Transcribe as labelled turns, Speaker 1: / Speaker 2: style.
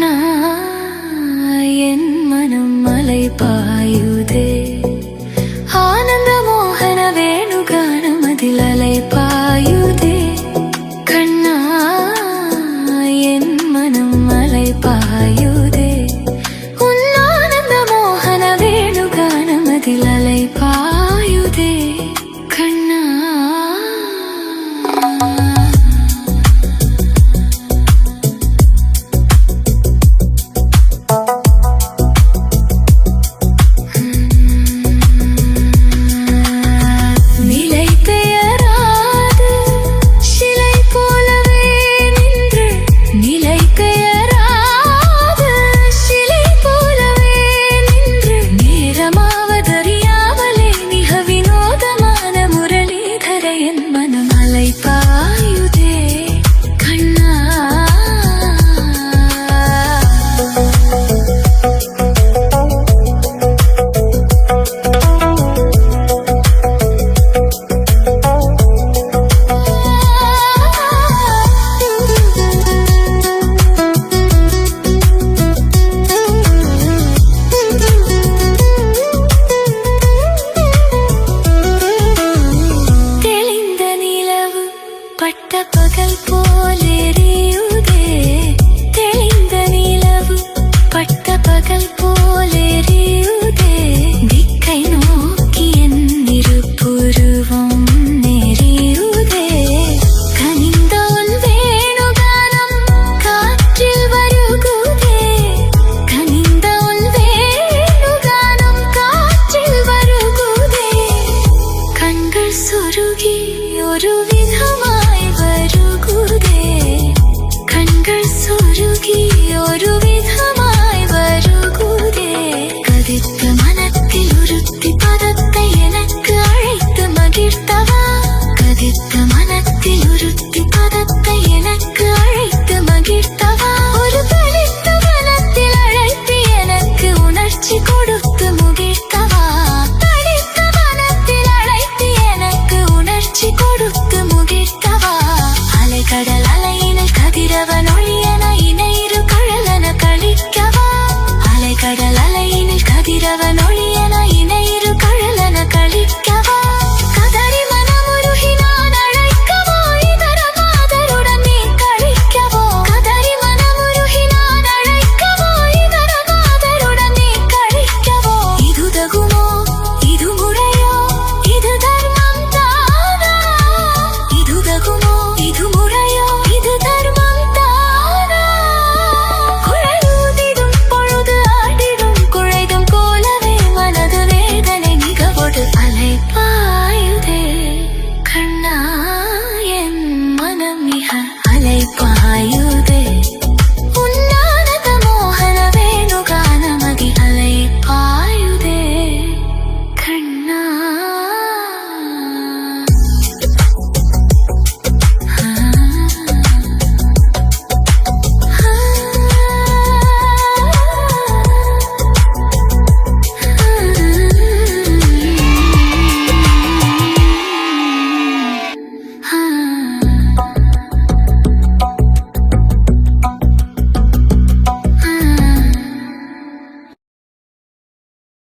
Speaker 1: கண்ணா என் மனம் மலை பாயுதே ஆனந்த மோகன வேணுகானம் அதில் அலை பாயுதே கண்ணா என் மனம் மலை பாயுதே உன் ஆனந்த மோகன வேணுகானம் அதில் அலை பாயுதே கண்ணா பட்ட பகல் போலெரியுதே தெளிந்த நிலவு பட்ட பகல் போலெரியுதே திக்கை நோக்கி என் இருபுருவம் நெறியுதே கனிந்த உன் வேணுகானம் காற்றில் வருகுதே கனிந்த உன் வேணுகானம் காற்றில் வருகுதே கண்கள் சொருகி ஒரு விதமாய் வருகுதே கண்கள் சொருகி ஒரு